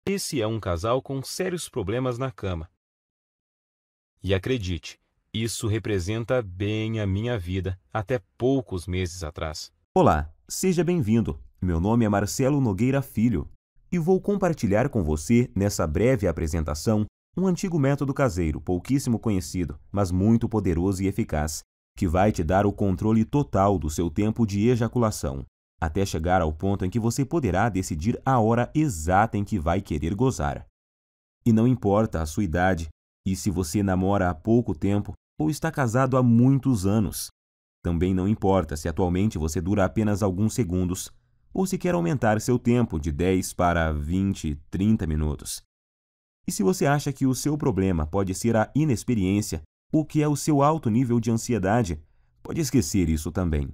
Esse é um casal com sérios problemas na cama. E acredite, isso representa bem a minha vida até poucos meses atrás. Olá, seja bem-vindo. Meu nome é Marcelo Nogueira Filho e vou compartilhar com você, nessa breve apresentação, um antigo método caseiro, pouquíssimo conhecido, mas muito poderoso e eficaz, que vai te dar o controle total do seu tempo de ejaculação, até chegar ao ponto em que você poderá decidir a hora exata em que vai querer gozar. E não importa a sua idade, e se você namora há pouco tempo ou está casado há muitos anos. Também não importa se atualmente você dura apenas alguns segundos, ou se quer aumentar seu tempo de 10 para 20, 30 minutos. E se você acha que o seu problema pode ser a inexperiência ou que é o seu alto nível de ansiedade, pode esquecer isso também.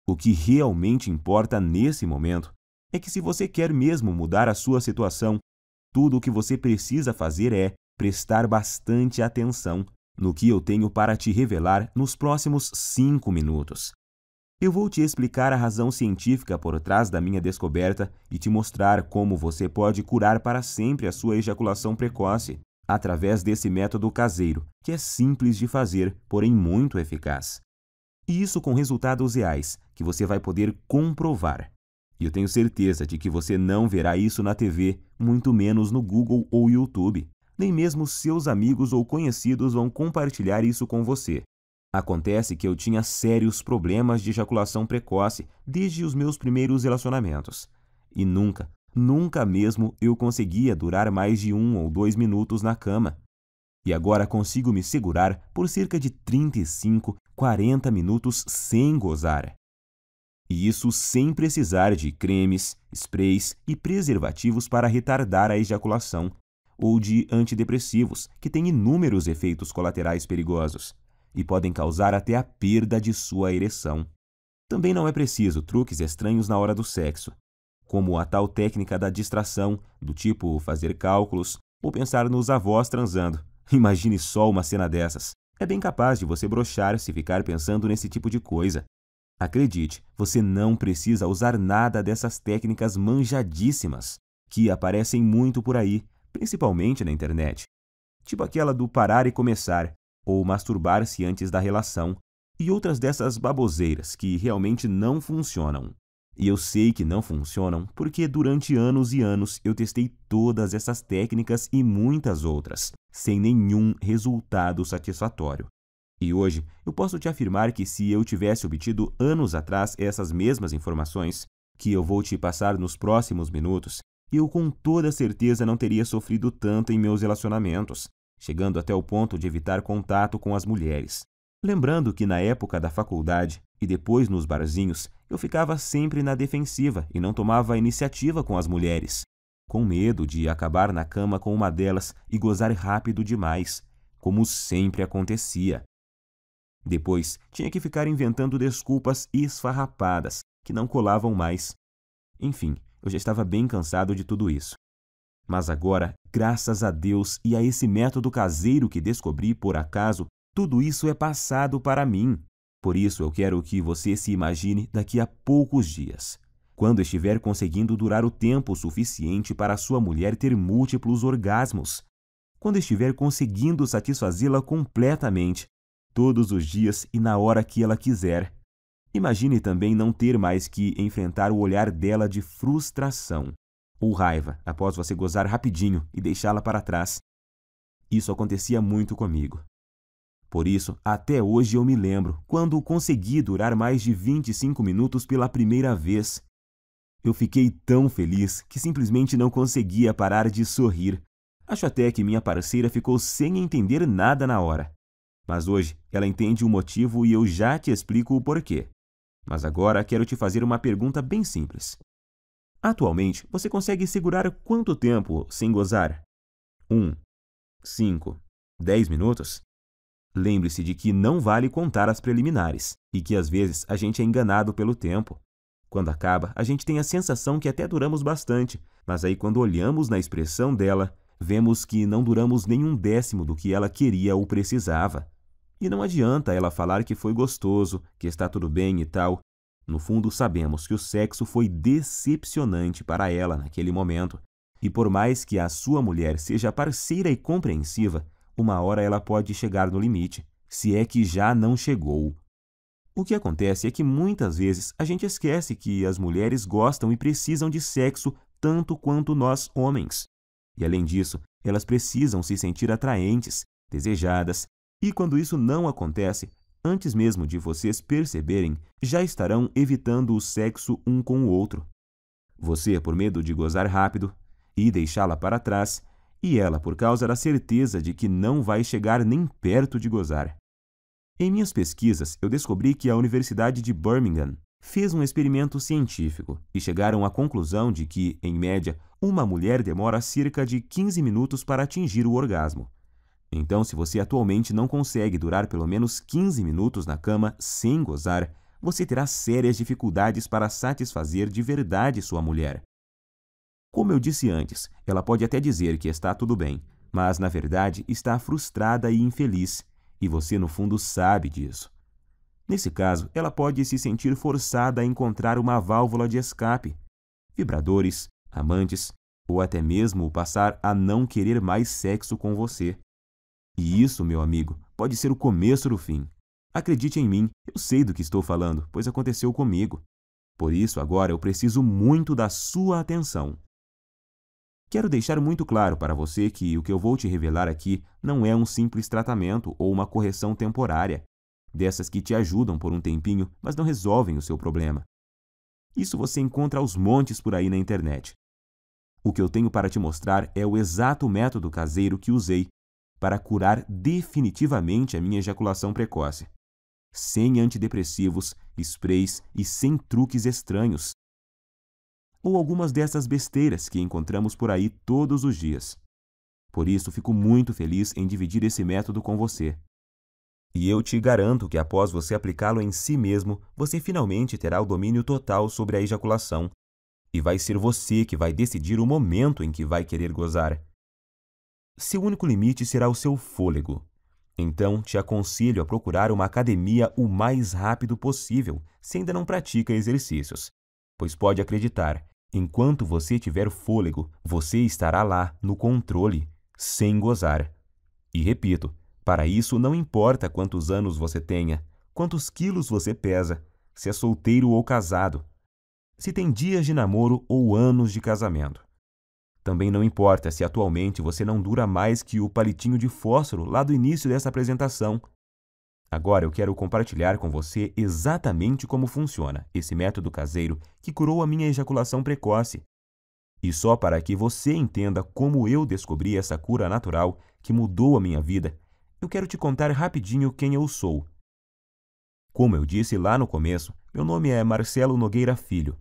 O que realmente importa nesse momento é que se você quer mesmo mudar a sua situação, tudo o que você precisa fazer é prestar bastante atenção no que eu tenho para te revelar nos próximos 5 minutos. Eu vou te explicar a razão científica por trás da minha descoberta e te mostrar como você pode curar para sempre a sua ejaculação precoce através desse método caseiro, que é simples de fazer, porém muito eficaz. E isso com resultados reais, que você vai poder comprovar. E eu tenho certeza de que você não verá isso na TV, muito menos no Google ou YouTube. Nem mesmo seus amigos ou conhecidos vão compartilhar isso com você. Acontece que eu tinha sérios problemas de ejaculação precoce desde os meus primeiros relacionamentos. E nunca mesmo eu conseguia durar mais de 1 ou 2 minutos na cama. E agora consigo me segurar por cerca de 35, 40 minutos sem gozar. E isso sem precisar de cremes, sprays e preservativos para retardar a ejaculação, ou de antidepressivos, que têm inúmeros efeitos colaterais perigosos e podem causar até a perda de sua ereção. Também não é preciso truques estranhos na hora do sexo, como a tal técnica da distração, do tipo fazer cálculos ou pensar nos avós transando. Imagine só uma cena dessas. É bem capaz de você broxar se ficar pensando nesse tipo de coisa. Acredite, você não precisa usar nada dessas técnicas manjadíssimas, que aparecem muito por aí, principalmente na internet. Tipo aquela do parar e começar, ou masturbar-se antes da relação, e outras dessas baboseiras que realmente não funcionam. E eu sei que não funcionam porque durante anos e anos eu testei todas essas técnicas e muitas outras, sem nenhum resultado satisfatório. E hoje eu posso te afirmar que se eu tivesse obtido anos atrás essas mesmas informações, que eu vou te passar nos próximos minutos, eu com toda certeza não teria sofrido tanto em meus relacionamentos, chegando até o ponto de evitar contato com as mulheres. Lembrando que na época da faculdade e depois nos barzinhos, eu ficava sempre na defensiva e não tomava iniciativa com as mulheres, com medo de acabar na cama com uma delas e gozar rápido demais, como sempre acontecia. Depois, tinha que ficar inventando desculpas esfarrapadas, que não colavam mais. Enfim, eu já estava bem cansado de tudo isso. Mas agora, graças a Deus e a esse método caseiro que descobri por acaso, tudo isso é passado para mim. Por isso eu quero que você se imagine daqui a poucos dias, quando estiver conseguindo durar o tempo suficiente para a sua mulher ter múltiplos orgasmos, quando estiver conseguindo satisfazê-la completamente, todos os dias e na hora que ela quiser. Imagine também não ter mais que enfrentar o olhar dela de frustração ou raiva após você gozar rapidinho e deixá-la para trás. Isso acontecia muito comigo. Por isso, até hoje eu me lembro quando consegui durar mais de 25 minutos pela primeira vez. Eu fiquei tão feliz que simplesmente não conseguia parar de sorrir. Acho até que minha parceira ficou sem entender nada na hora. Mas hoje ela entende o motivo e eu já te explico o porquê. Mas agora quero te fazer uma pergunta bem simples. Atualmente, você consegue segurar quanto tempo sem gozar? 1, 5, 10 minutos? Lembre-se de que não vale contar as preliminares e que às vezes a gente é enganado pelo tempo. Quando acaba, a gente tem a sensação que até duramos bastante, mas aí quando olhamos na expressão dela, vemos que não duramos nem 1/10 do que ela queria ou precisava. E não adianta ela falar que foi gostoso, que está tudo bem e tal. No fundo, sabemos que o sexo foi decepcionante para ela naquele momento E por mais que a sua mulher seja parceira e compreensiva, uma hora ela pode chegar no limite, se é que já não chegou. O que acontece é que muitas vezes a gente esquece que as mulheres gostam e precisam de sexo tanto quanto nós, homens. E além disso, elas precisam se sentir atraentes, desejadas, e quando isso não acontece, antes mesmo de vocês perceberem, já estarão evitando o sexo um com o outro. Você por medo de gozar rápido e deixá-la para trás, e ela por causa da certeza de que não vai chegar nem perto de gozar. Em minhas pesquisas, eu descobri que a Universidade de Birmingham fez um experimento científico e chegaram à conclusão de que, em média, uma mulher demora cerca de 15 minutos para atingir o orgasmo. Então, se você atualmente não consegue durar pelo menos 15 minutos na cama sem gozar, você terá sérias dificuldades para satisfazer de verdade sua mulher. Como eu disse antes, ela pode até dizer que está tudo bem, mas na verdade está frustrada e infeliz, e você no fundo sabe disso. Nesse caso, ela pode se sentir forçada a encontrar uma válvula de escape, vibradores, amantes, ou até mesmo passar a não querer mais sexo com você. E isso, meu amigo, pode ser o começo do fim. Acredite em mim, eu sei do que estou falando, pois aconteceu comigo. Por isso, agora eu preciso muito da sua atenção. Quero deixar muito claro para você que o que eu vou te revelar aqui não é um simples tratamento ou uma correção temporária, dessas que te ajudam por um tempinho, mas não resolvem o seu problema. Isso você encontra aos montes por aí na internet. O que eu tenho para te mostrar é o exato método caseiro que usei para curar definitivamente a minha ejaculação precoce. Sem antidepressivos, sprays e sem truques estranhos. Ou algumas dessas besteiras que encontramos por aí todos os dias. Por isso, fico muito feliz em dividir esse método com você. E eu te garanto que após você aplicá-lo em si mesmo, você finalmente terá o domínio total sobre a ejaculação. E vai ser você que vai decidir o momento em que vai querer gozar. Seu único limite será o seu fôlego. Então, te aconselho a procurar uma academia o mais rápido possível, se ainda não pratica exercícios. Pois pode acreditar, enquanto você tiver fôlego, você estará lá, no controle, sem gozar. E repito, para isso não importa quantos anos você tenha, quantos quilos você pesa, se é solteiro ou casado, se tem dias de namoro ou anos de casamento. Também não importa se atualmente você não dura mais que o palitinho de fósforo lá do início dessa apresentação. Agora eu quero compartilhar com você exatamente como funciona esse método caseiro que curou a minha ejaculação precoce. E só para que você entenda como eu descobri essa cura natural que mudou a minha vida, eu quero te contar rapidinho quem eu sou. Como eu disse lá no começo, meu nome é Marcelo Nogueira Filho.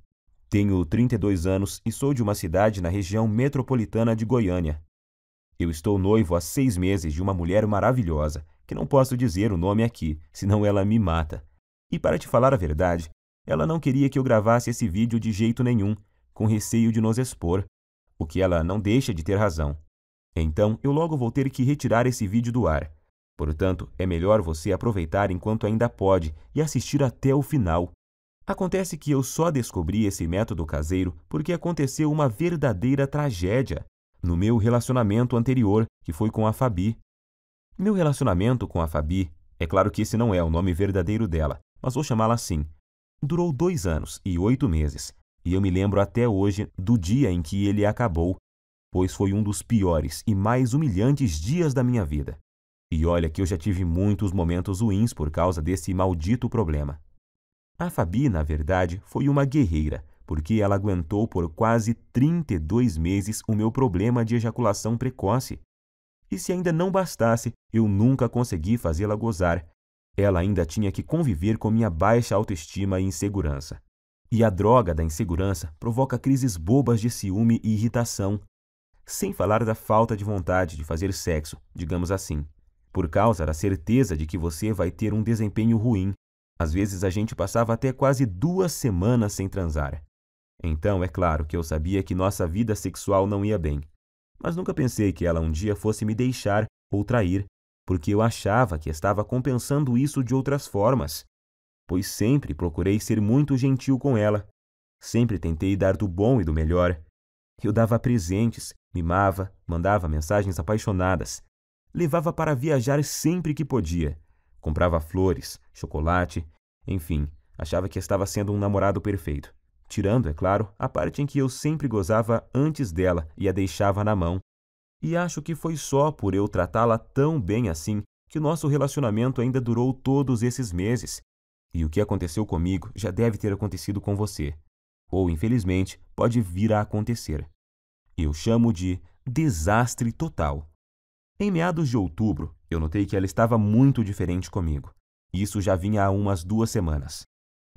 Tenho 32 anos e sou de uma cidade na região metropolitana de Goiânia. Eu estou noivo há 6 meses de uma mulher maravilhosa, que não posso dizer o nome aqui, senão ela me mata. E para te falar a verdade, ela não queria que eu gravasse esse vídeo de jeito nenhum, com receio de nos expor, o que ela não deixa de ter razão. Então, eu logo vou ter que retirar esse vídeo do ar. Portanto, é melhor você aproveitar enquanto ainda pode e assistir até o final. Acontece que eu só descobri esse método caseiro porque aconteceu uma verdadeira tragédia no meu relacionamento anterior, que foi com a Fabi. Meu relacionamento com a Fabi, é claro que esse não é o nome verdadeiro dela, mas vou chamá-la assim, durou 2 anos e 8 meses, e eu me lembro até hoje do dia em que ele acabou, pois foi um dos piores e mais humilhantes dias da minha vida. E olha que eu já tive muitos momentos ruins por causa desse maldito problema. A Fabi, na verdade, foi uma guerreira, porque ela aguentou por quase 32 meses o meu problema de ejaculação precoce. E se ainda não bastasse, eu nunca consegui fazê-la gozar. Ela ainda tinha que conviver com minha baixa autoestima e insegurança. E a droga da insegurança provoca crises bobas de ciúme e irritação, sem falar da falta de vontade de fazer sexo, digamos assim, por causa da certeza de que você vai ter um desempenho ruim. Às vezes a gente passava até quase 2 semanas sem transar. Então, é claro que eu sabia que nossa vida sexual não ia bem. Mas nunca pensei que ela um dia fosse me deixar ou trair, porque eu achava que estava compensando isso de outras formas. Pois sempre procurei ser muito gentil com ela. Sempre tentei dar do bom e do melhor. Eu dava presentes, Mimava, mandava mensagens apaixonadas. Levava para viajar sempre que podia. Comprava flores, chocolate, enfim, achava que estava sendo um namorado perfeito. Tirando, é claro, a parte em que eu sempre gozava antes dela e a deixava na mão. E acho que foi só por eu tratá-la tão bem assim que o nosso relacionamento ainda durou todos esses meses. E o que aconteceu comigo já deve ter acontecido com você. Ou, infelizmente, pode vir a acontecer. Eu chamo de desastre total. Em meados de outubro, eu notei que ela estava muito diferente comigo. Isso já vinha há umas 2 semanas.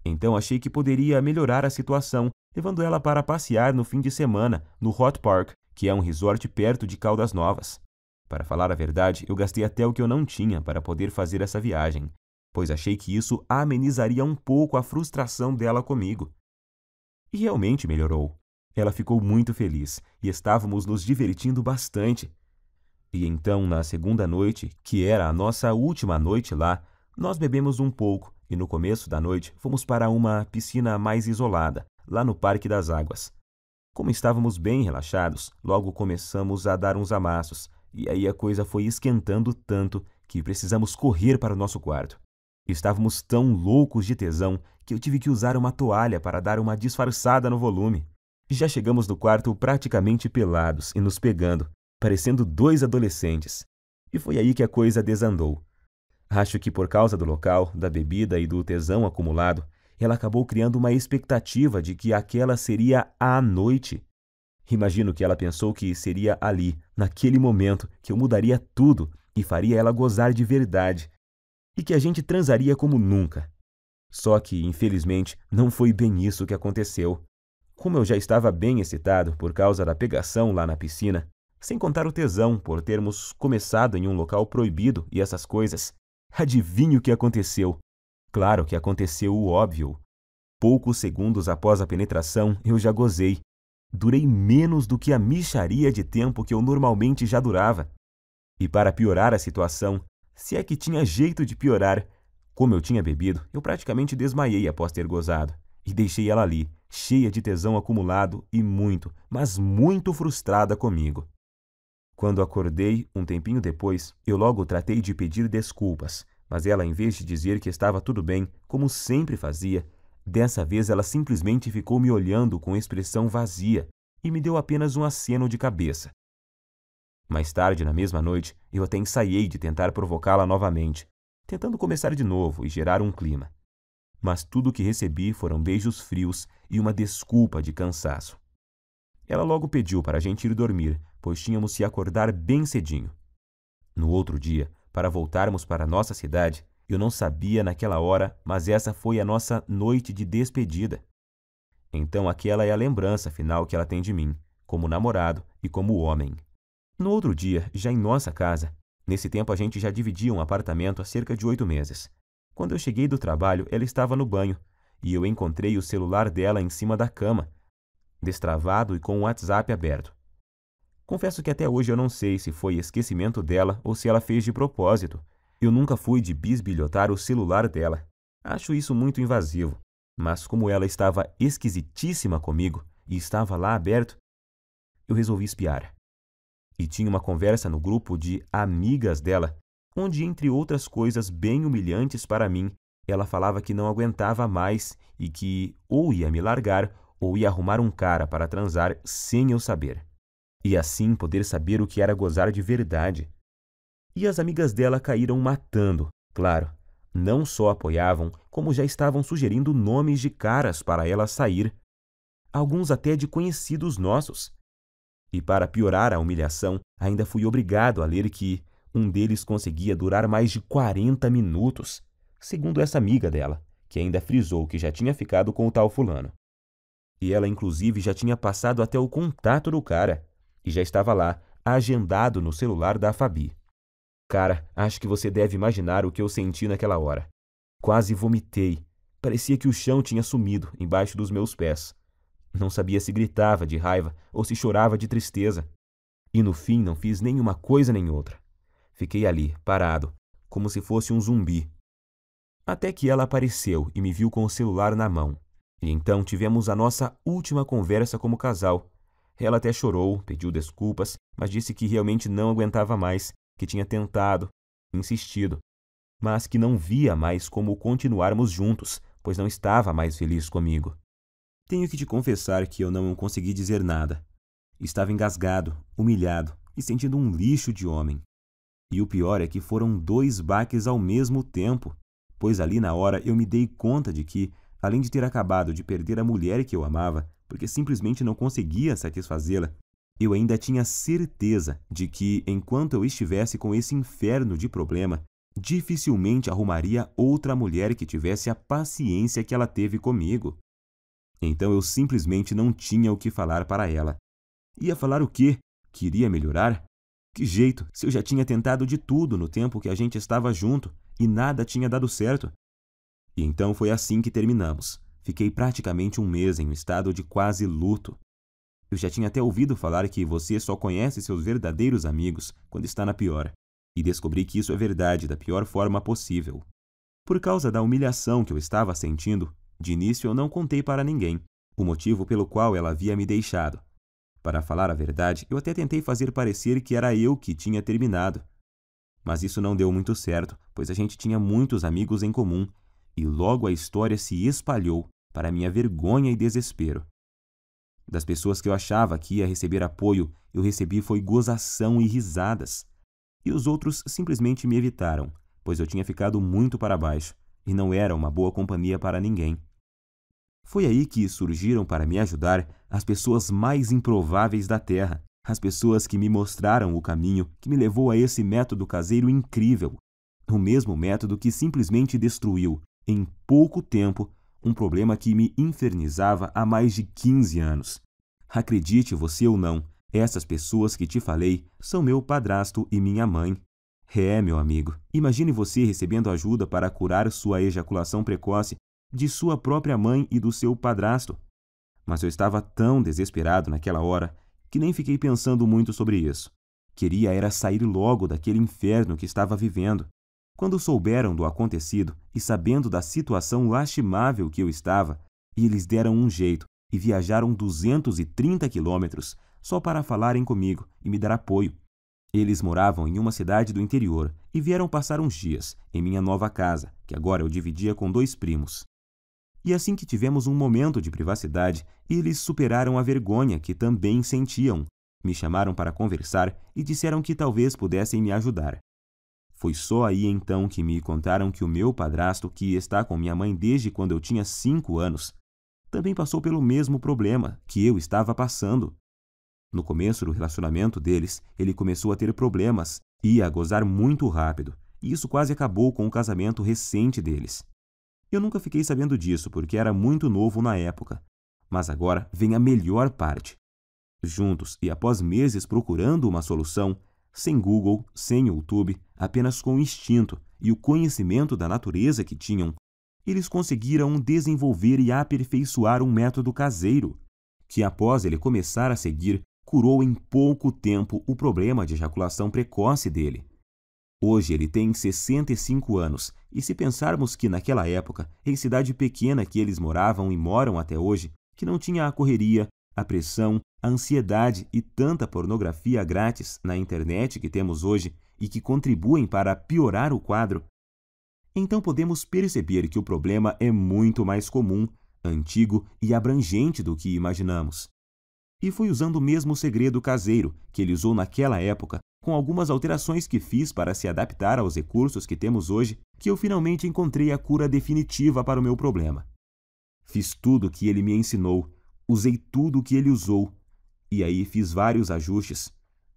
Então achei que poderia melhorar a situação, levando ela para passear no fim de semana no Hot Park, que é um resort perto de Caldas Novas. Para falar a verdade, eu gastei até o que eu não tinha para poder fazer essa viagem, pois achei que isso amenizaria um pouco a frustração dela comigo. E realmente melhorou. Ela ficou muito feliz e estávamos nos divertindo bastante. E então, na segunda noite, que era a nossa última noite lá, nós bebemos um pouco e no começo da noite fomos para uma piscina mais isolada, lá no Parque das Águas. Como estávamos bem relaxados, logo começamos a dar uns amassos, e aí a coisa foi esquentando tanto que precisamos correr para o nosso quarto. Estávamos tão loucos de tesão que eu tive que usar uma toalha para dar uma disfarçada no volume. Já chegamos no quarto praticamente pelados e nos pegando, parecendo 2 adolescentes. E foi aí que a coisa desandou. Acho que por causa do local, da bebida e do tesão acumulado, ela acabou criando uma expectativa de que aquela seria a noite. Imagino que ela pensou que seria ali, naquele momento, que eu mudaria tudo e faria ela gozar de verdade. E que a gente transaria como nunca. Só que, infelizmente, não foi bem isso que aconteceu. Como eu já estava bem excitado por causa da pegação lá na piscina, sem contar o tesão por termos começado em um local proibido e essas coisas, adivinhe o que aconteceu? Claro que aconteceu o óbvio. Poucos segundos após a penetração, eu já gozei. Durei menos do que a mixaria de tempo que eu normalmente já durava. E para piorar a situação, se é que tinha jeito de piorar, como eu tinha bebido, eu praticamente desmaiei após ter gozado. E deixei ela ali, cheia de tesão acumulado e muito, mas muito frustrada comigo. Quando acordei, um tempinho depois, eu logo tratei de pedir desculpas, mas ela, em vez de dizer que estava tudo bem, como sempre fazia, dessa vez ela simplesmente ficou me olhando com expressão vazia e me deu apenas um aceno de cabeça. Mais tarde, na mesma noite, eu até ensaiei de tentar provocá-la novamente, tentando começar de novo e gerar um clima. Mas tudo o que recebi foram beijos frios e uma desculpa de cansaço. Ela logo pediu para a gente ir dormir, pois tínhamos se acordar bem cedinho. No outro dia, para voltarmos para a nossa cidade, eu não sabia naquela hora, mas essa foi a nossa noite de despedida. Então aquela é a lembrança final que ela tem de mim, como namorado e como homem. No outro dia, já em nossa casa, nesse tempo a gente já dividia um apartamento há cerca de 8 meses. Quando eu cheguei do trabalho, ela estava no banho, e eu encontrei o celular dela em cima da cama, destravado e com o WhatsApp aberto. Confesso que até hoje eu não sei se foi esquecimento dela ou se ela fez de propósito. Eu nunca fui de bisbilhotar o celular dela. Acho isso muito invasivo. Mas como ela estava esquisitíssima comigo e estava lá aberto, eu resolvi espiar. E tinha uma conversa no grupo de amigas dela, onde, entre outras coisas bem humilhantes para mim, ela falava que não aguentava mais e que ou ia me largar ou ia arrumar um cara para transar sem eu saber. E assim poder saber o que era gozar de verdade. E as amigas dela caíram matando, claro. Não só apoiavam, como já estavam sugerindo nomes de caras para ela sair. Alguns até de conhecidos nossos. E para piorar a humilhação, ainda fui obrigado a ler que um deles conseguia durar mais de 40 minutos, segundo essa amiga dela, que ainda frisou que já tinha ficado com o tal fulano. E ela, inclusive, já tinha passado até o contato do cara, e já estava lá, agendado no celular da Fabi. Cara, acho que você deve imaginar o que eu senti naquela hora. Quase vomitei. Parecia que o chão tinha sumido embaixo dos meus pés. Não sabia se gritava de raiva ou se chorava de tristeza. E no fim não fiz nem uma coisa nem outra. Fiquei ali, parado, como se fosse um zumbi. Até que ela apareceu e me viu com o celular na mão. E então tivemos a nossa última conversa como casal. Ela até chorou, pediu desculpas, mas disse que realmente não aguentava mais, que tinha tentado, insistido, mas que não via mais como continuarmos juntos, pois não estava mais feliz comigo. Tenho que te confessar que eu não consegui dizer nada. Estava engasgado, humilhado e sentindo um lixo de homem. E o pior é que foram 2 baques ao mesmo tempo, pois ali na hora eu me dei conta de que, além de ter acabado de perder a mulher que eu amava, porque simplesmente não conseguia satisfazê-la, eu ainda tinha certeza de que, enquanto eu estivesse com esse inferno de problema, dificilmente arrumaria outra mulher que tivesse a paciência que ela teve comigo. Então eu simplesmente não tinha o que falar para ela. Ia falar o quê? Que iria melhorar? Que jeito, se eu já tinha tentado de tudo no tempo que a gente estava junto e nada tinha dado certo? E então foi assim que terminamos. Fiquei praticamente 1 mês em um estado de quase luto. Eu já tinha até ouvido falar que você só conhece seus verdadeiros amigos quando está na pior. E descobri que isso é verdade da pior forma possível. Por causa da humilhação que eu estava sentindo, de início eu não contei para ninguém o motivo pelo qual ela havia me deixado. Para falar a verdade, eu até tentei fazer parecer que era eu que tinha terminado. Mas isso não deu muito certo, pois a gente tinha muitos amigos em comum, e logo a história se espalhou, para minha vergonha e desespero. Das pessoas que eu achava que ia receber apoio, eu recebi foi gozação e risadas. E os outros simplesmente me evitaram, pois eu tinha ficado muito para baixo, e não era uma boa companhia para ninguém. Foi aí que surgiram para me ajudar as pessoas mais improváveis da Terra, as pessoas que me mostraram o caminho que me levou a esse método caseiro incrível, o mesmo método que simplesmente destruiu, em pouco tempo, um problema que me infernizava há mais de 15 anos. Acredite você ou não, essas pessoas que te falei são meu padrasto e minha mãe. Meu amigo, imagine você recebendo ajuda para curar sua ejaculação precoce de sua própria mãe e do seu padrasto. Mas eu estava tão desesperado naquela hora que nem fiquei pensando muito sobre isso. Queria era sair logo daquele inferno que estava vivendo. Quando souberam do acontecido e sabendo da situação lastimável que eu estava, eles deram um jeito e viajaram 230 quilômetros só para falarem comigo e me dar apoio. Eles moravam em uma cidade do interior e vieram passar uns dias em minha nova casa, que agora eu dividia com 2 primos. E assim que tivemos um momento de privacidade, eles superaram a vergonha que também sentiam. Me chamaram para conversar e disseram que talvez pudessem me ajudar. Foi só aí então que me contaram que o meu padrasto, que está com minha mãe desde quando eu tinha 5 anos, também passou pelo mesmo problema que eu estava passando. No começo do relacionamento deles, ele começou a ter problemas e a gozar muito rápido, e isso quase acabou com o casamento recente deles. Eu nunca fiquei sabendo disso porque era muito novo na época, mas agora vem a melhor parte. Juntos e após meses procurando uma solução, sem Google, sem YouTube, apenas com o instinto e o conhecimento da natureza que tinham, eles conseguiram desenvolver e aperfeiçoar um método caseiro, que após ele começar a seguir, curou em pouco tempo o problema de ejaculação precoce dele. Hoje ele tem 65 anos, e se pensarmos que naquela época, em cidade pequena que eles moravam e moram até hoje, que não tinha a correria, a pressão, a ansiedade e tanta pornografia grátis na internet que temos hoje e que contribuem para piorar o quadro, então podemos perceber que o problema é muito mais comum, antigo e abrangente do que imaginamos. E foi usando o mesmo segredo caseiro que ele usou naquela época, com algumas alterações que fiz para se adaptar aos recursos que temos hoje, que eu finalmente encontrei a cura definitiva para o meu problema. Fiz tudo o que ele me ensinou, usei tudo o que ele usou, e aí fiz vários ajustes.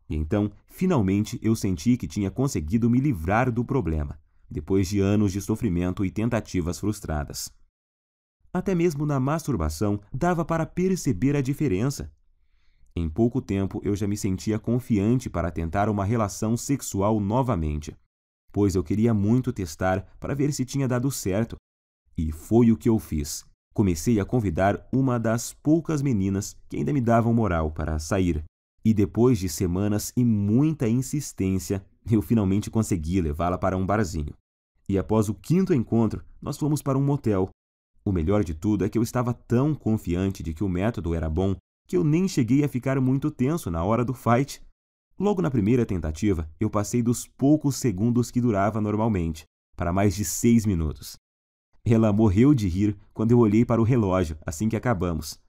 E então, finalmente, eu senti que tinha conseguido me livrar do problema, depois de anos de sofrimento e tentativas frustradas. Até mesmo na masturbação dava para perceber a diferença. Em pouco tempo eu já me sentia confiante para tentar uma relação sexual novamente, pois eu queria muito testar para ver se tinha dado certo. E foi o que eu fiz. Comecei a convidar uma das poucas meninas que ainda me davam moral para sair. E depois de semanas e muita insistência, eu finalmente consegui levá-la para um barzinho. E após o 5º encontro, nós fomos para um motel. O melhor de tudo é que eu estava tão confiante de que o método era bom que eu nem cheguei a ficar muito tenso na hora do fight. Logo na primeira tentativa, eu passei dos poucos segundos que durava normalmente, para mais de 6 minutos. Ela morreu de rir quando eu olhei para o relógio assim que acabamos.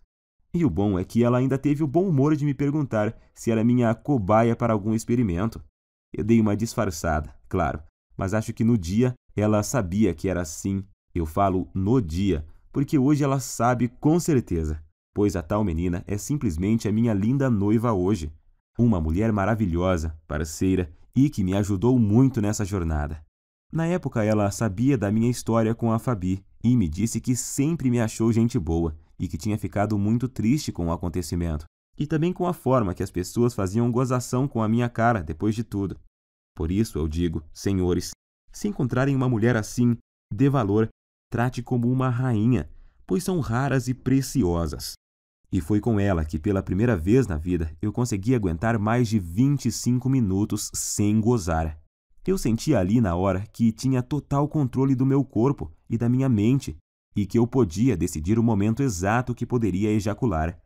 E o bom é que ela ainda teve o bom humor de me perguntar se era minha cobaia para algum experimento. Eu dei uma disfarçada, claro, mas acho que no dia ela sabia que era assim. Eu falo no dia, porque hoje ela sabe com certeza, pois a tal menina é simplesmente a minha linda noiva hoje. Uma mulher maravilhosa, parceira e que me ajudou muito nessa jornada. Na época ela sabia da minha história com a Fabi e me disse que sempre me achou gente boa e que tinha ficado muito triste com o acontecimento. E também com a forma que as pessoas faziam gozação com a minha cara depois de tudo. Por isso eu digo, senhores, se encontrarem uma mulher assim, dê valor, trate como uma rainha, pois são raras e preciosas. E foi com ela que pela primeira vez na vida eu consegui aguentar mais de 25 minutos sem gozar. Eu sentia ali na hora que tinha total controle do meu corpo e da minha mente e que eu podia decidir o momento exato que poderia ejacular.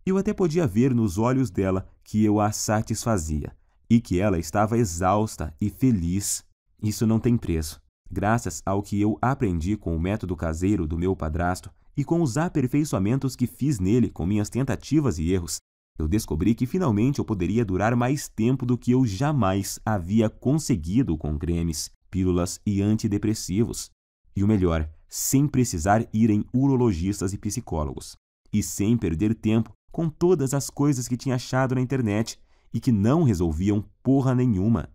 Eu até podia ver nos olhos dela que eu a satisfazia e que ela estava exausta e feliz. Isso não tem preço. Graças ao que eu aprendi com o método caseiro do meu padrasto e com os aperfeiçoamentos que fiz nele com minhas tentativas e erros, eu descobri que finalmente eu poderia durar mais tempo do que eu jamais havia conseguido com cremes, pílulas e antidepressivos. E o melhor, sem precisar ir em urologistas e psicólogos. E sem perder tempo com todas as coisas que tinha achado na internet e que não resolviam porra nenhuma.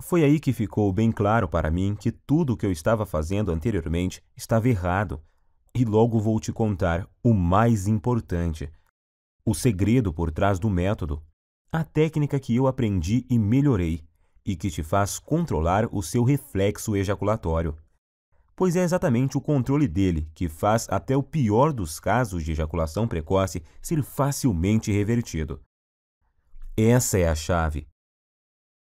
Foi aí que ficou bem claro para mim que tudo o que eu estava fazendo anteriormente estava errado. E logo vou te contar o mais importante. O segredo por trás do método. A técnica que eu aprendi e melhorei e que te faz controlar o seu reflexo ejaculatório. Pois é exatamente o controle dele que faz até o pior dos casos de ejaculação precoce ser facilmente revertido. Essa é a chave.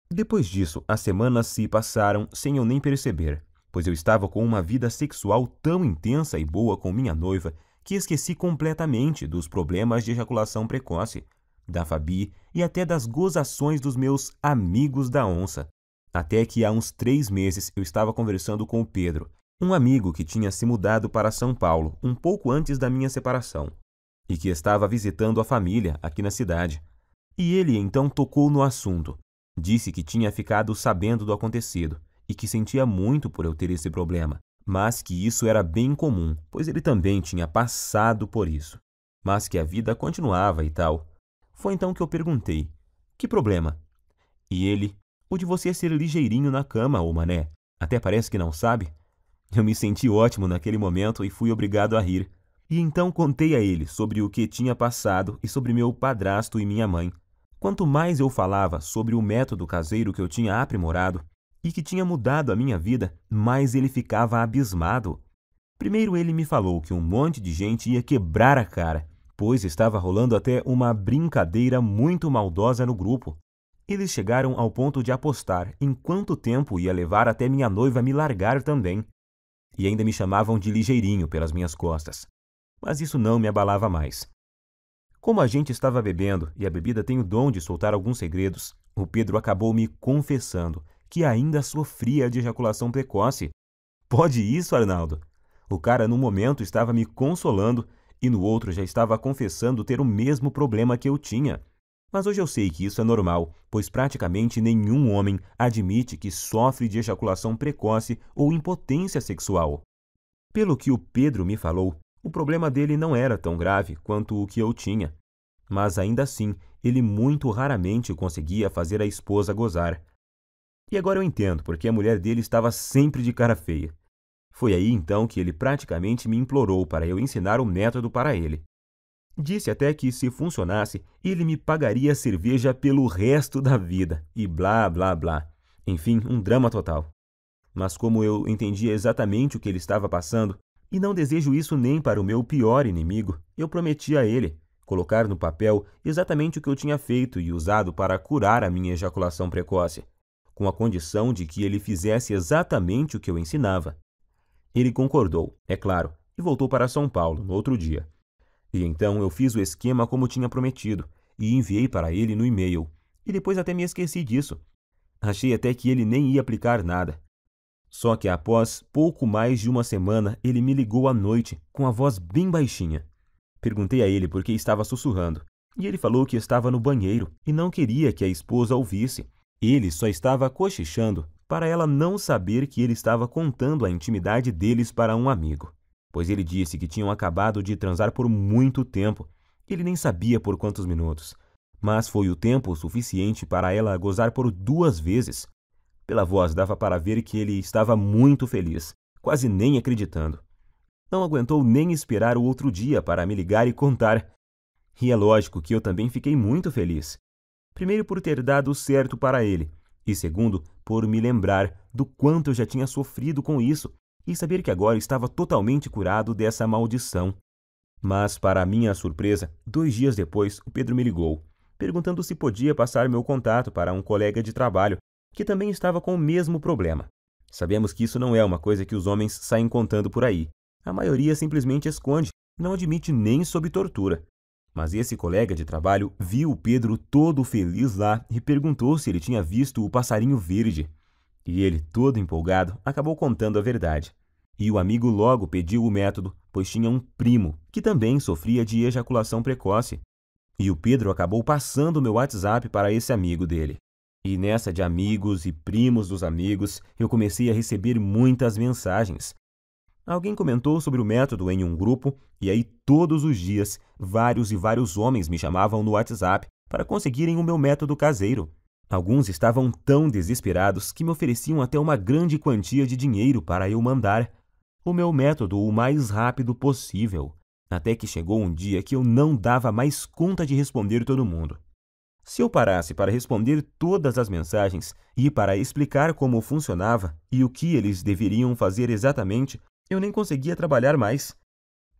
Depois disso, as semanas se passaram sem eu nem perceber, pois eu estava com uma vida sexual tão intensa e boa com minha noiva que esqueci completamente dos problemas de ejaculação precoce, da Fabi e até das gozações dos meus amigos da onça. Até que há uns 3 meses eu estava conversando com o Pedro, um amigo que tinha se mudado para São Paulo um pouco antes da minha separação e que estava visitando a família aqui na cidade. E ele então tocou no assunto. Disse que tinha ficado sabendo do acontecido e que sentia muito por eu ter esse problema, mas que isso era bem comum, pois ele também tinha passado por isso, mas que a vida continuava e tal. Foi então que eu perguntei: que problema? E ele: o de você ser ligeirinho na cama, ô mané. Até parece que não sabe. Eu me senti ótimo naquele momento e fui obrigado a rir. E então contei a ele sobre o que tinha passado e sobre meu padrasto e minha mãe. Quanto mais eu falava sobre o método caseiro que eu tinha aprimorado e que tinha mudado a minha vida, mais ele ficava abismado. Primeiro ele me falou que um monte de gente ia quebrar a cara, pois estava rolando até uma brincadeira muito maldosa no grupo. Eles chegaram ao ponto de apostar em quanto tempo ia levar até minha noiva me largar também. E ainda me chamavam de ligeirinho pelas minhas costas. Mas isso não me abalava mais. Como a gente estava bebendo e a bebida tem o dom de soltar alguns segredos, o Pedro acabou me confessando que ainda sofria de ejaculação precoce. Pode isso, Arnaldo? O cara num momento estava me consolando e no outro já estava confessando ter o mesmo problema que eu tinha. Mas hoje eu sei que isso é normal, pois praticamente nenhum homem admite que sofre de ejaculação precoce ou impotência sexual. Pelo que o Pedro me falou, o problema dele não era tão grave quanto o que eu tinha. Mas ainda assim, ele muito raramente conseguia fazer a esposa gozar. E agora eu entendo porque a mulher dele estava sempre de cara feia. Foi aí então que ele praticamente me implorou para eu ensinar o método para ele. Disse até que, se funcionasse, ele me pagaria cerveja pelo resto da vida, e blá, blá, blá. Enfim, um drama total. Mas como eu entendia exatamente o que ele estava passando, e não desejo isso nem para o meu pior inimigo, eu prometi a ele colocar no papel exatamente o que eu tinha feito e usado para curar a minha ejaculação precoce, com a condição de que ele fizesse exatamente o que eu ensinava. Ele concordou, é claro, e voltou para São Paulo no outro dia. E então eu fiz o esquema como tinha prometido e enviei para ele no e-mail. E depois até me esqueci disso. Achei até que ele nem ia aplicar nada. Só que após pouco mais de uma semana, ele me ligou à noite, com a voz bem baixinha. Perguntei a ele por que estava sussurrando, e ele falou que estava no banheiro e não queria que a esposa ouvisse. Ele só estava cochichando para ela não saber que ele estava contando a intimidade deles para um amigo, pois ele disse que tinham acabado de transar por muito tempo. Ele nem sabia por quantos minutos, mas foi o tempo suficiente para ela gozar por 2 vezes. Pela voz dava para ver que ele estava muito feliz, quase nem acreditando. Não aguentou nem esperar o outro dia para me ligar e contar. E é lógico que eu também fiquei muito feliz. Primeiro por ter dado certo para ele, e segundo por me lembrar do quanto eu já tinha sofrido com isso e saber que agora estava totalmente curado dessa maldição. Mas, para minha surpresa, 2 dias depois, o Pedro me ligou, perguntando se podia passar meu contato para um colega de trabalho que também estava com o mesmo problema. Sabemos que isso não é uma coisa que os homens saem contando por aí. A maioria simplesmente esconde, não admite nem sob tortura. Mas esse colega de trabalho viu o Pedro todo feliz lá e perguntou se ele tinha visto o passarinho verde. E ele, todo empolgado, acabou contando a verdade. E o amigo logo pediu o método, pois tinha um primo que também sofria de ejaculação precoce. E o Pedro acabou passando o meu WhatsApp para esse amigo dele. E nessa de amigos e primos dos amigos, eu comecei a receber muitas mensagens. Alguém comentou sobre o método em um grupo, e aí todos os dias, vários e vários homens me chamavam no WhatsApp para conseguirem o meu método caseiro. Alguns estavam tão desesperados que me ofereciam até uma grande quantia de dinheiro para eu mandar o meu método o mais rápido possível, até que chegou um dia que eu não dava mais conta de responder todo mundo. Se eu parasse para responder todas as mensagens e para explicar como funcionava e o que eles deveriam fazer exatamente, eu nem conseguia trabalhar mais.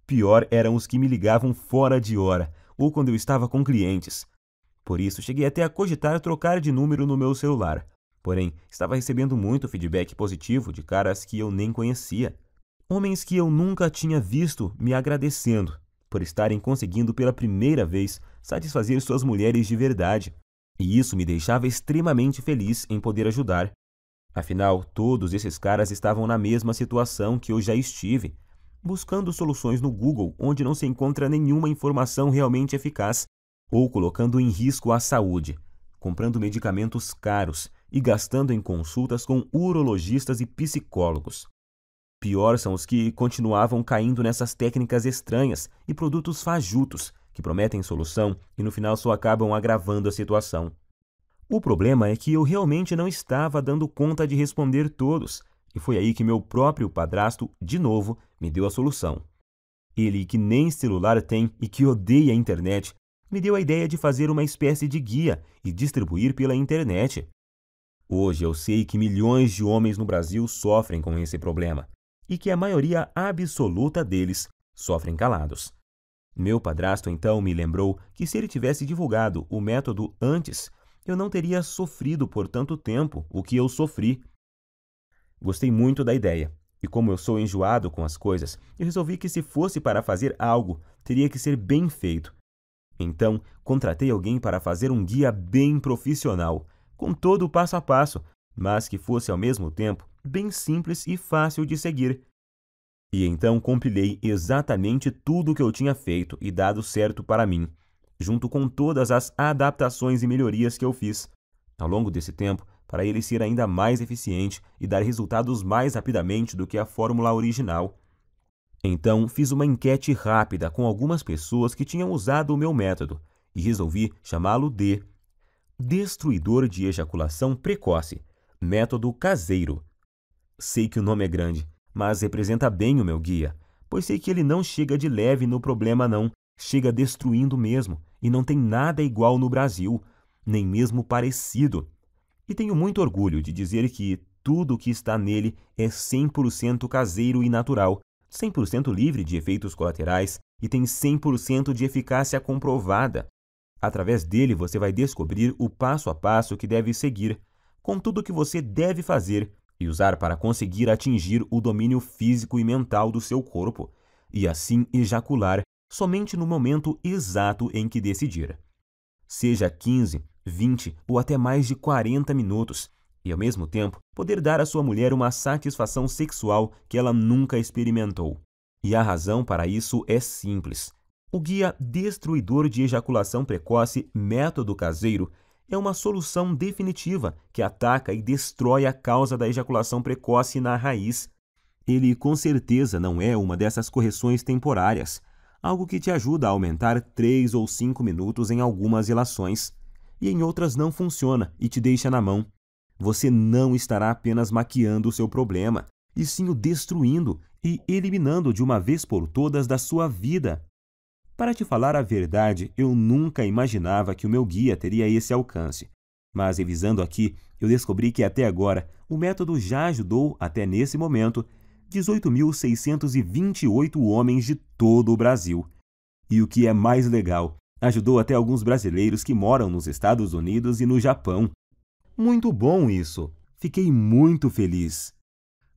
Pior eram os que me ligavam fora de hora ou quando eu estava com clientes. Por isso, cheguei até a cogitar trocar de número no meu celular. Porém, estava recebendo muito feedback positivo de caras que eu nem conhecia. Homens que eu nunca tinha visto me agradecendo por estarem conseguindo pela primeira vez satisfazer suas mulheres de verdade. E isso me deixava extremamente feliz em poder ajudar. Afinal, todos esses caras estavam na mesma situação que eu já estive, buscando soluções no Google onde não se encontra nenhuma informação realmente eficaz, ou colocando em risco a saúde, comprando medicamentos caros e gastando em consultas com urologistas e psicólogos. Pior são os que continuavam caindo nessas técnicas estranhas e produtos fajutos que prometem solução e no final só acabam agravando a situação. O problema é que eu realmente não estava dando conta de responder todos, e foi aí que meu próprio padrasto, de novo, me deu a solução. Ele, que nem celular tem e que odeia a internet, me deu a ideia de fazer uma espécie de guia e distribuir pela internet. Hoje eu sei que milhões de homens no Brasil sofrem com esse problema, e que a maioria absoluta deles sofrem calados. Meu padrasto então me lembrou que se ele tivesse divulgado o método antes, eu não teria sofrido por tanto tempo o que eu sofri. Gostei muito da ideia, e como eu sou enjoado com as coisas, eu resolvi que se fosse para fazer algo, teria que ser bem feito. Então, contratei alguém para fazer um guia bem profissional, com todo o passo a passo, mas que fosse ao mesmo tempo bem simples e fácil de seguir. E então compilei exatamente tudo o que eu tinha feito e dado certo para mim, junto com todas as adaptações e melhorias que eu fiz ao longo desse tempo, para ele ser ainda mais eficiente e dar resultados mais rapidamente do que a fórmula original. Então, fiz uma enquete rápida com algumas pessoas que tinham usado o meu método e resolvi chamá-lo de Destruidor de Ejaculação Precoce, Método Caseiro. Sei que o nome é grande, mas representa bem o meu guia, pois sei que ele não chega de leve no problema não, chega destruindo mesmo, e não tem nada igual no Brasil, nem mesmo parecido. E tenho muito orgulho de dizer que tudo o que está nele é 100% caseiro e natural, 100% livre de efeitos colaterais e tem 100% de eficácia comprovada. Através dele você vai descobrir o passo a passo que deve seguir, com tudo o que você deve fazer e usar para conseguir atingir o domínio físico e mental do seu corpo, e assim ejacular somente no momento exato em que decidir. Seja 15, 20 ou até mais de 40 minutos, e ao mesmo tempo poder dar à sua mulher uma satisfação sexual que ela nunca experimentou. E a razão para isso é simples. O guia destruidor de ejaculação precoce Método Caseiro é uma solução definitiva que ataca e destrói a causa da ejaculação precoce na raiz. Ele com certeza não é uma dessas correções temporárias, algo que te ajuda a aumentar 3 ou 5 minutos em algumas relações, e em outras não funciona e te deixa na mão. Você não estará apenas maquiando o seu problema, e sim o destruindo e eliminando de uma vez por todas da sua vida. Para te falar a verdade, eu nunca imaginava que o meu guia teria esse alcance. Mas revisando aqui, eu descobri que até agora o método já ajudou, até nesse momento, 18.628 homens de todo o Brasil. E o que é mais legal, ajudou até alguns brasileiros que moram nos Estados Unidos e no Japão. Muito bom isso! Fiquei muito feliz.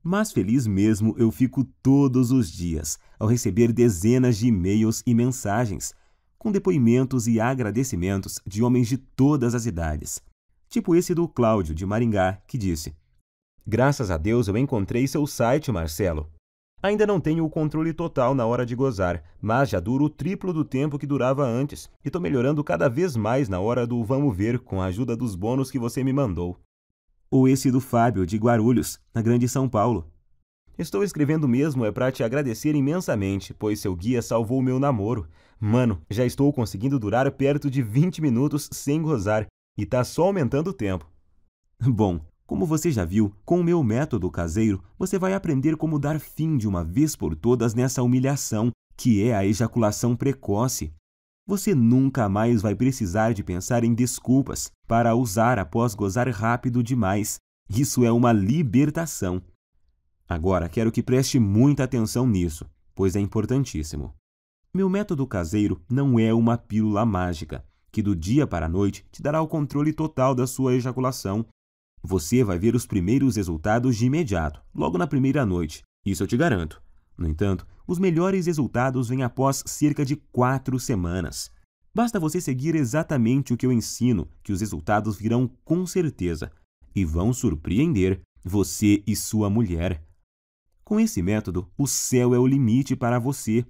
Mas feliz mesmo eu fico todos os dias ao receber dezenas de e-mails e mensagens, com depoimentos e agradecimentos de homens de todas as idades. Tipo esse do Cláudio, de Maringá, que disse: "Graças a Deus eu encontrei seu site, Marcelo. Ainda não tenho o controle total na hora de gozar, mas já duro o triplo do tempo que durava antes e estou melhorando cada vez mais na hora do vamos ver com a ajuda dos bônus que você me mandou." Ou esse do Fábio, de Guarulhos, na Grande São Paulo. "Estou escrevendo mesmo para te agradecer imensamente, pois seu guia salvou meu namoro. Mano, já estou conseguindo durar perto de 20 minutos sem gozar e tá só aumentando o tempo." Bom, como você já viu, com o meu método caseiro, você vai aprender como dar fim de uma vez por todas nessa humilhação, que é a ejaculação precoce. Você nunca mais vai precisar de pensar em desculpas para usar após gozar rápido demais. Isso é uma libertação. Agora, quero que preste muita atenção nisso, pois é importantíssimo. Meu método caseiro não é uma pílula mágica, que do dia para a noite te dará o controle total da sua ejaculação. Você vai ver os primeiros resultados de imediato, logo na primeira noite. Isso eu te garanto. No entanto, os melhores resultados vêm após cerca de 4 semanas. Basta você seguir exatamente o que eu ensino, que os resultados virão com certeza e vão surpreender você e sua mulher. Com esse método, o céu é o limite para você.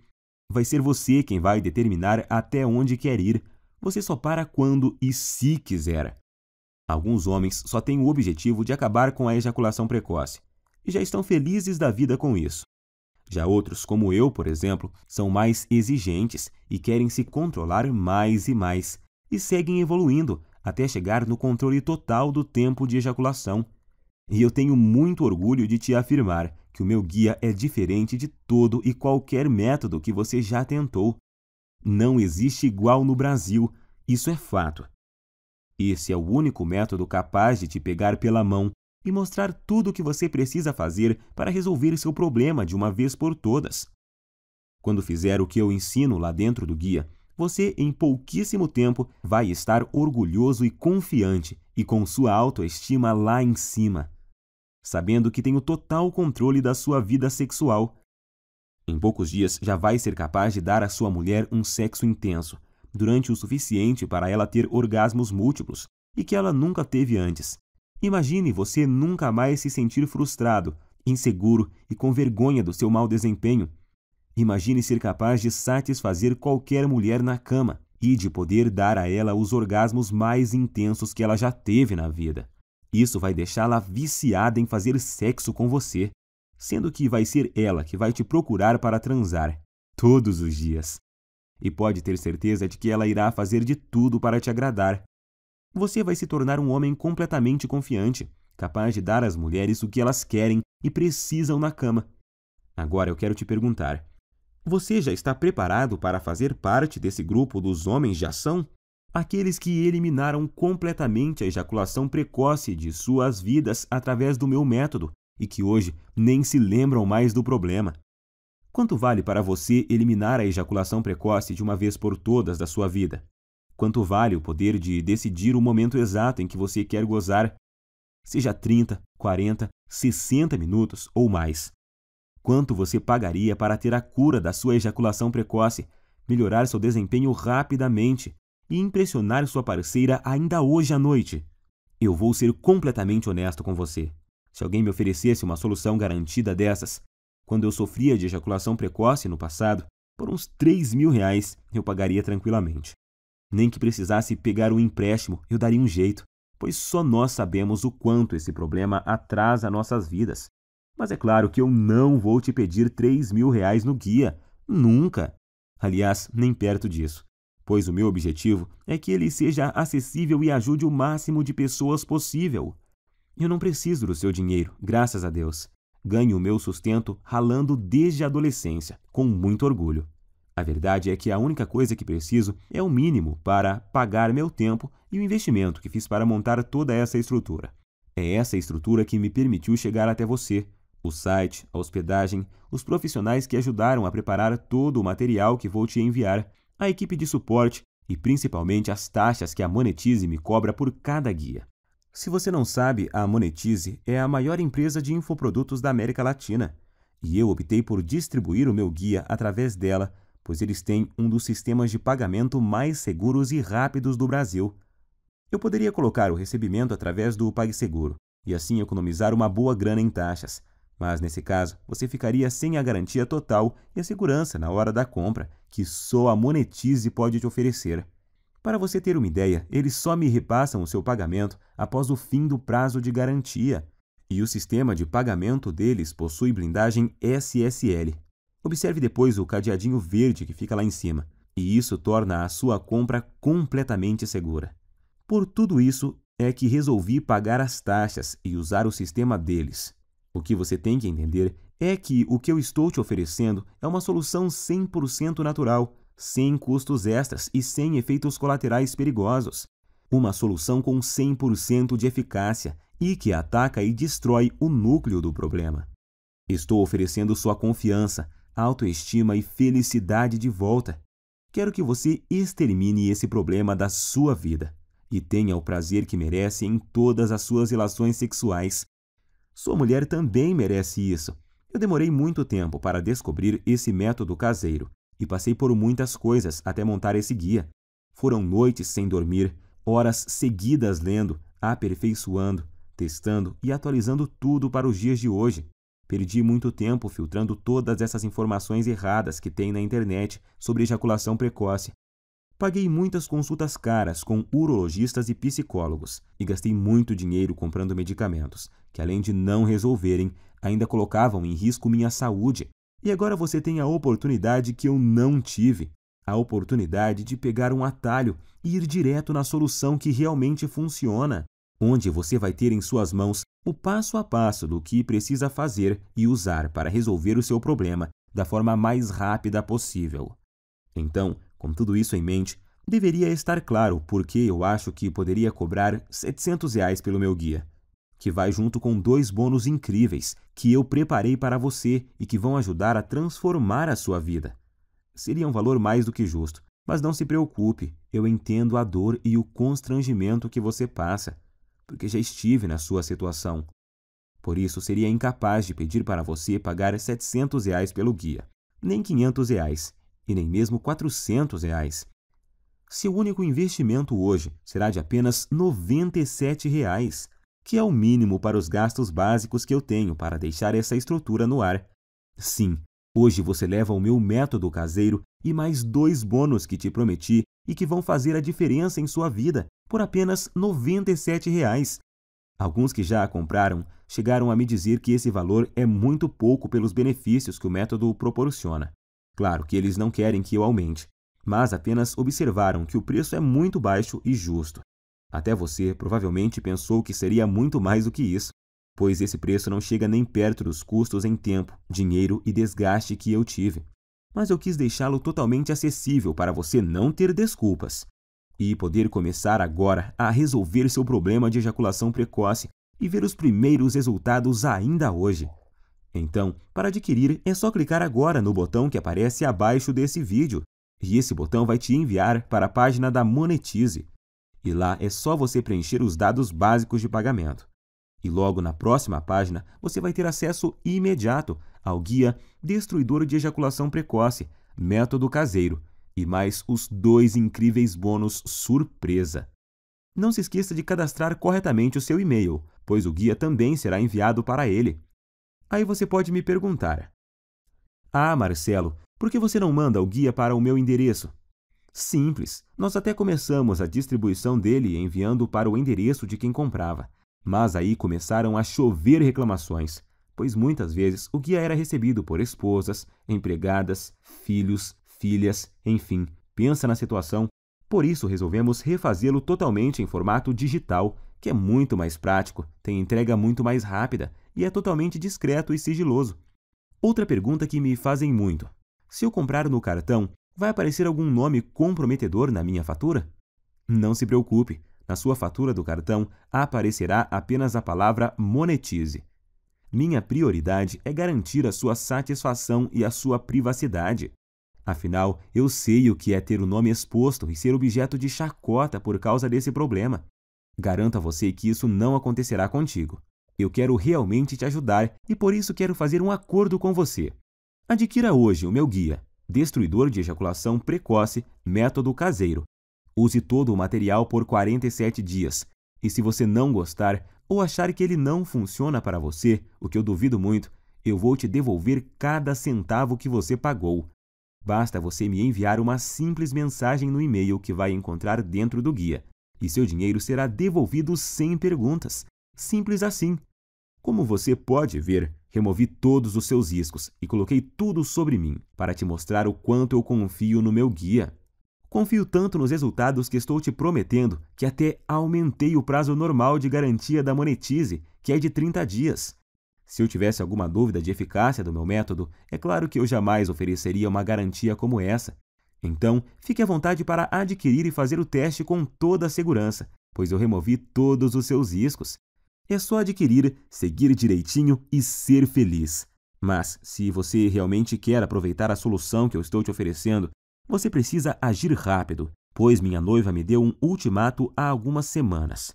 Vai ser você quem vai determinar até onde quer ir. Você só para quando e se quiser. Alguns homens só têm o objetivo de acabar com a ejaculação precoce e já estão felizes da vida com isso. Já outros, como eu, por exemplo, são mais exigentes e querem se controlar mais e seguem evoluindo até chegar no controle total do tempo de ejaculação. E eu tenho muito orgulho de te afirmar que o meu guia é diferente de todo e qualquer método que você já tentou. Não existe igual no Brasil, isso é fato. Esse é o único método capaz de te pegar pela mão e mostrar tudo o que você precisa fazer para resolver seu problema de uma vez por todas. Quando fizer o que eu ensino lá dentro do guia, você em pouquíssimo tempo vai estar orgulhoso e confiante e com sua autoestima lá em cima, sabendo que tem o total controle da sua vida sexual. Em poucos dias já vai ser capaz de dar à sua mulher um sexo intenso, durante o suficiente para ela ter orgasmos múltiplos e que ela nunca teve antes. Imagine você nunca mais se sentir frustrado, inseguro e com vergonha do seu mau desempenho. Imagine ser capaz de satisfazer qualquer mulher na cama e de poder dar a ela os orgasmos mais intensos que ela já teve na vida. Isso vai deixá-la viciada em fazer sexo com você, sendo que vai ser ela que vai te procurar para transar, todos os dias. E pode ter certeza de que ela irá fazer de tudo para te agradar. Você vai se tornar um homem completamente confiante, capaz de dar às mulheres o que elas querem e precisam na cama. Agora eu quero te perguntar: você já está preparado para fazer parte desse grupo dos homens de ação? Aqueles que eliminaram completamente a ejaculação precoce de suas vidas através do meu método e que hoje nem se lembram mais do problema. Quanto vale para você eliminar a ejaculação precoce de uma vez por todas da sua vida? Quanto vale o poder de decidir o momento exato em que você quer gozar? Seja 30, 40, 60 minutos ou mais. Quanto você pagaria para ter a cura da sua ejaculação precoce, melhorar seu desempenho rapidamente e impressionar sua parceira ainda hoje à noite. Eu vou ser completamente honesto com você. Se alguém me oferecesse uma solução garantida dessas, quando eu sofria de ejaculação precoce no passado, por uns R$3.000 eu pagaria tranquilamente. Nem que precisasse pegar um empréstimo, eu daria um jeito, pois só nós sabemos o quanto esse problema atrasa nossas vidas. Mas é claro que eu não vou te pedir R$3.000 no guia. Nunca! Aliás, nem perto disso, pois o meu objetivo é que ele seja acessível e ajude o máximo de pessoas possível. Eu não preciso do seu dinheiro, graças a Deus. Ganho o meu sustento ralando desde a adolescência, com muito orgulho. A verdade é que a única coisa que preciso é o mínimo para pagar meu tempo e o investimento que fiz para montar toda essa estrutura. É essa estrutura que me permitiu chegar até você. O site, a hospedagem, os profissionais que ajudaram a preparar todo o material que vou te enviar, a equipe de suporte e principalmente as taxas que a Monetize me cobra por cada guia. Se você não sabe, a Monetize é a maior empresa de infoprodutos da América Latina e eu optei por distribuir o meu guia através dela, pois eles têm um dos sistemas de pagamento mais seguros e rápidos do Brasil. Eu poderia colocar o recebimento através do PagSeguro e assim economizar uma boa grana em taxas, mas nesse caso você ficaria sem a garantia total e a segurança na hora da compra, que só a Monetize pode te oferecer. Para você ter uma ideia, eles só me repassam o seu pagamento após o fim do prazo de garantia. E o sistema de pagamento deles possui blindagem SSL. Observe depois o cadeadinho verde que fica lá em cima, e isso torna a sua compra completamente segura. Por tudo isso é que resolvi pagar as taxas e usar o sistema deles. O que você tem que entender é que o que eu estou te oferecendo é uma solução 100% natural, sem custos extras e sem efeitos colaterais perigosos. Uma solução com 100% de eficácia e que ataca e destrói o núcleo do problema. Estou oferecendo sua confiança, autoestima e felicidade de volta. Quero que você extermine esse problema da sua vida e tenha o prazer que merece em todas as suas relações sexuais. Sua mulher também merece isso. Eu demorei muito tempo para descobrir esse método caseiro e passei por muitas coisas até montar esse guia. Foram noites sem dormir, horas seguidas lendo, aperfeiçoando, testando e atualizando tudo para os dias de hoje. Perdi muito tempo filtrando todas essas informações erradas que tem na internet sobre ejaculação precoce. Paguei muitas consultas caras com urologistas e psicólogos e gastei muito dinheiro comprando medicamentos, que além de não resolverem, ainda colocavam em risco minha saúde. E agora você tem a oportunidade que eu não tive, a oportunidade de pegar um atalho e ir direto na solução que realmente funciona, onde você vai ter em suas mãos o passo a passo do que precisa fazer e usar para resolver o seu problema da forma mais rápida possível. Então, com tudo isso em mente, deveria estar claro por que eu acho que poderia cobrar R$700 pelo meu guia, que vai junto com 2 bônus incríveis que eu preparei para você e que vão ajudar a transformar a sua vida. Seria um valor mais do que justo, mas não se preocupe, eu entendo a dor e o constrangimento que você passa, porque já estive na sua situação. Por isso, seria incapaz de pedir para você pagar R$700 pelo guia, nem R$500 e nem mesmo R$400. Seu único investimento hoje será de apenas R$97, que é o mínimo para os gastos básicos que eu tenho para deixar essa estrutura no ar. Sim, hoje você leva o meu método caseiro e mais 2 bônus que te prometi e que vão fazer a diferença em sua vida por apenas R$97. Alguns que já a compraram chegaram a me dizer que esse valor é muito pouco pelos benefícios que o método proporciona. Claro que eles não querem que eu aumente, mas apenas observaram que o preço é muito baixo e justo. Até você provavelmente pensou que seria muito mais do que isso, pois esse preço não chega nem perto dos custos em tempo, dinheiro e desgaste que eu tive. Mas eu quis deixá-lo totalmente acessível para você não ter desculpas e poder começar agora a resolver seu problema de ejaculação precoce e ver os primeiros resultados ainda hoje. Então, para adquirir, é só clicar agora no botão que aparece abaixo desse vídeo, e esse botão vai te enviar para a página da Monetize. E lá é só você preencher os dados básicos de pagamento. E logo na próxima página, você vai ter acesso imediato ao guia Destruidor de Ejaculação Precoce, Método Caseiro, e mais os 2 incríveis bônus surpresa. Não se esqueça de cadastrar corretamente o seu e-mail, pois o guia também será enviado para ele. Aí você pode me perguntar: "Ah, Marcelo, por que você não manda o guia para o meu endereço?" Simples, nós até começamos a distribuição dele enviando para o endereço de quem comprava. Mas aí começaram a chover reclamações, pois muitas vezes o guia era recebido por esposas, empregadas, filhos, filhas, enfim, pensa na situação. Por isso resolvemos refazê-lo totalmente em formato digital, que é muito mais prático, tem entrega muito mais rápida e é totalmente discreto e sigiloso. Outra pergunta que me fazem muito: se eu comprar no cartão, vai aparecer algum nome comprometedor na minha fatura? Não se preocupe, na sua fatura do cartão aparecerá apenas a palavra monetize. Minha prioridade é garantir a sua satisfação e a sua privacidade. Afinal, eu sei o que é ter o nome exposto e ser objeto de chacota por causa desse problema. Garanto a você que isso não acontecerá contigo. Eu quero realmente te ajudar e por isso quero fazer um acordo com você. Adquira hoje o meu guia, Destruidor de Ejaculação Precoce, Método Caseiro. Use todo o material por 47 dias. E se você não gostar ou achar que ele não funciona para você, o que eu duvido muito, eu vou te devolver cada centavo que você pagou. Basta você me enviar uma simples mensagem no e-mail que vai encontrar dentro do guia, e seu dinheiro será devolvido sem perguntas. Simples assim. Como você pode ver, removi todos os seus riscos e coloquei tudo sobre mim para te mostrar o quanto eu confio no meu guia. Confio tanto nos resultados que estou te prometendo que até aumentei o prazo normal de garantia da Monetize, que é de 30 dias. Se eu tivesse alguma dúvida de eficácia do meu método, é claro que eu jamais ofereceria uma garantia como essa. Então, fique à vontade para adquirir e fazer o teste com toda a segurança, pois eu removi todos os seus riscos. É só adquirir, seguir direitinho e ser feliz. Mas, se você realmente quer aproveitar a solução que eu estou te oferecendo, você precisa agir rápido, pois minha noiva me deu um ultimato há algumas semanas.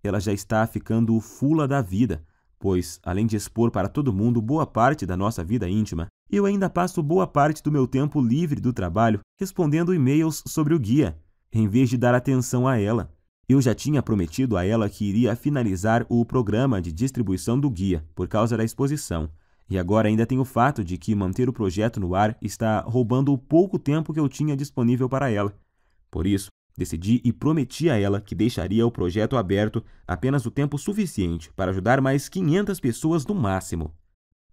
Ela já está ficando fula da vida, pois, além de expor para todo mundo boa parte da nossa vida íntima, eu ainda passo boa parte do meu tempo livre do trabalho respondendo e-mails sobre o guia, em vez de dar atenção a ela. Eu já tinha prometido a ela que iria finalizar o programa de distribuição do guia por causa da exposição. E agora ainda tem o fato de que manter o projeto no ar está roubando o pouco tempo que eu tinha disponível para ela. Por isso, decidi e prometi a ela que deixaria o projeto aberto apenas o tempo suficiente para ajudar mais 500 pessoas no máximo.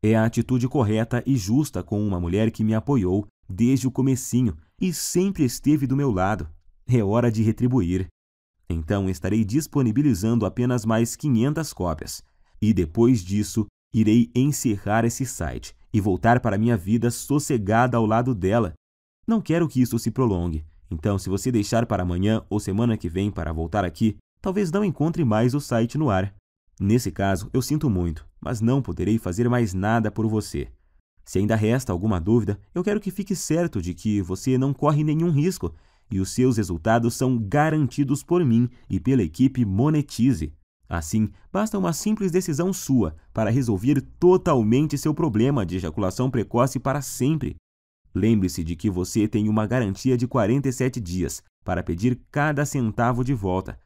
É a atitude correta e justa com uma mulher que me apoiou desde o comecinho e sempre esteve do meu lado. É hora de retribuir. Então estarei disponibilizando apenas mais 500 cópias. E depois disso, irei encerrar esse site e voltar para minha vida sossegada ao lado dela. Não quero que isso se prolongue, então se você deixar para amanhã ou semana que vem para voltar aqui, talvez não encontre mais o site no ar. Nesse caso, eu sinto muito, mas não poderei fazer mais nada por você. Se ainda resta alguma dúvida, eu quero que fique certo de que você não corre nenhum risco e os seus resultados são garantidos por mim e pela equipe Monetize. Assim, basta uma simples decisão sua para resolver totalmente seu problema de ejaculação precoce para sempre. Lembre-se de que você tem uma garantia de 47 dias para pedir cada centavo de volta,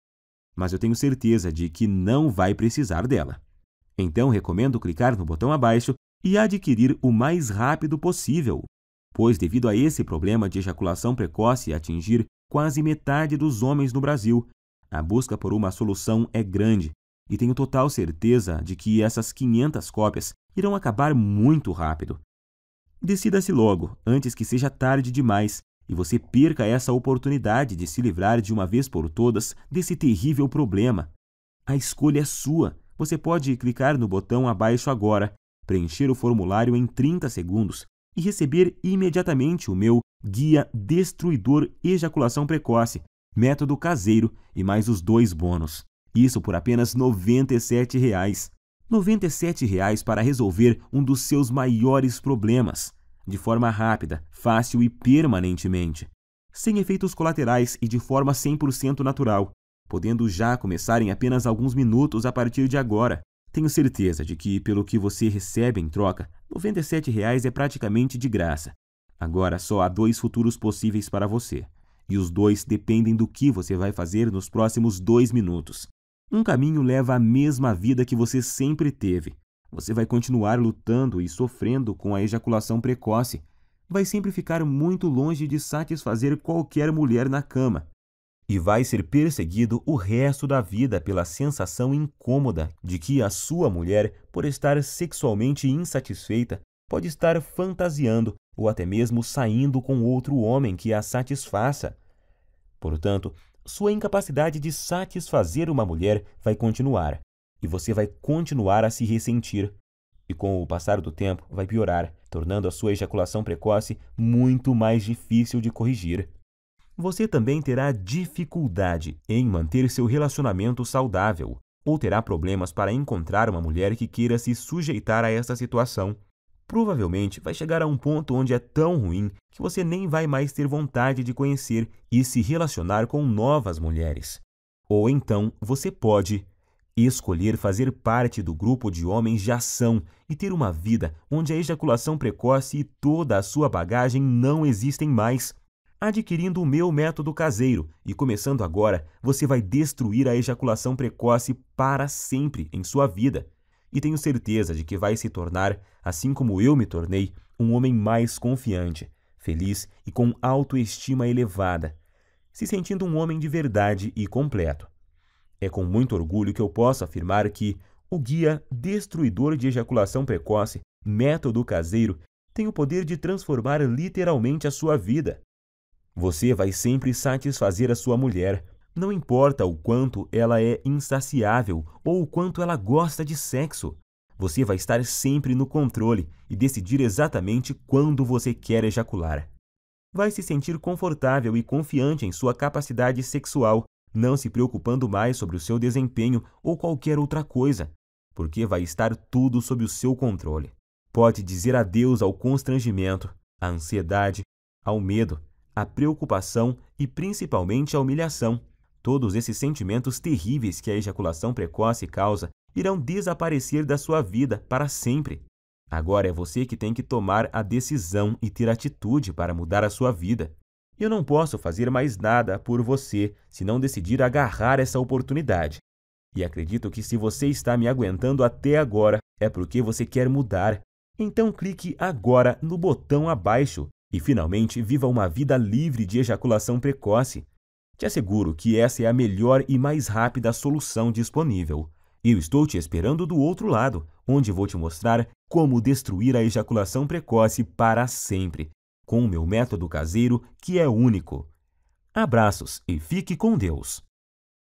mas eu tenho certeza de que não vai precisar dela. Então, recomendo clicar no botão abaixo e adquirir o mais rápido possível, pois devido a esse problema de ejaculação precoce atingir quase metade dos homens no Brasil, a busca por uma solução é grande e tenho total certeza de que essas 500 cópias irão acabar muito rápido. Decida-se logo, antes que seja tarde demais e você perca essa oportunidade de se livrar de uma vez por todas desse terrível problema. A escolha é sua. Você pode clicar no botão abaixo agora, preencher o formulário em 30 segundos e receber imediatamente o meu Guia Destruidor Ejaculação Precoce, Método Caseiro e mais os 2 bônus. Isso por apenas R$ 97. R$ 97 para resolver um dos seus maiores problemas, de forma rápida, fácil e permanentemente, sem efeitos colaterais e de forma 100% natural, podendo já começar em apenas alguns minutos a partir de agora. Tenho certeza de que, pelo que você recebe em troca, R$ 97 é praticamente de graça. Agora só há 2 futuros possíveis para você, e os 2 dependem do que você vai fazer nos próximos 2 minutos. Um caminho leva à mesma vida que você sempre teve. Você vai continuar lutando e sofrendo com a ejaculação precoce. Vai sempre ficar muito longe de satisfazer qualquer mulher na cama. E vai ser perseguido o resto da vida pela sensação incômoda de que a sua mulher, por estar sexualmente insatisfeita, pode estar fantasiando ou até mesmo saindo com outro homem que a satisfaça. Portanto, sua incapacidade de satisfazer uma mulher vai continuar, e você vai continuar a se ressentir. E com o passar do tempo, vai piorar, tornando a sua ejaculação precoce muito mais difícil de corrigir. Você também terá dificuldade em manter seu relacionamento saudável, ou terá problemas para encontrar uma mulher que queira se sujeitar a essa situação. Provavelmente vai chegar a um ponto onde é tão ruim que você nem vai mais ter vontade de conhecer e se relacionar com novas mulheres. Ou então você pode escolher fazer parte do grupo de homens de ação e ter uma vida onde a ejaculação precoce e toda a sua bagagem não existem mais. Adquirindo o meu método caseiro e começando agora, você vai destruir a ejaculação precoce para sempre em sua vida. E tenho certeza de que vai se tornar, assim como eu me tornei, um homem mais confiante, feliz e com autoestima elevada, se sentindo um homem de verdade e completo. É com muito orgulho que eu posso afirmar que o guia destruidor de ejaculação precoce, método caseiro, tem o poder de transformar literalmente a sua vida. Você vai sempre satisfazer a sua mulher, não importa o quanto ela é insaciável ou o quanto ela gosta de sexo. Você vai estar sempre no controle e decidir exatamente quando você quer ejacular. Vai se sentir confortável e confiante em sua capacidade sexual, não se preocupando mais sobre o seu desempenho ou qualquer outra coisa, porque vai estar tudo sob o seu controle. Pode dizer adeus ao constrangimento, à ansiedade, ao medo, à preocupação e principalmente à humilhação. Todos esses sentimentos terríveis que a ejaculação precoce causa irão desaparecer da sua vida para sempre. Agora é você que tem que tomar a decisão e ter atitude para mudar a sua vida. Eu não posso fazer mais nada por você se não decidir agarrar essa oportunidade. E acredito que se você está me aguentando até agora, é porque você quer mudar. Então clique agora no botão abaixo e finalmente viva uma vida livre de ejaculação precoce. Te asseguro que essa é a melhor e mais rápida solução disponível. Eu estou te esperando do outro lado, onde vou te mostrar como destruir a ejaculação precoce para sempre, com o meu método caseiro que é único. Abraços e fique com Deus!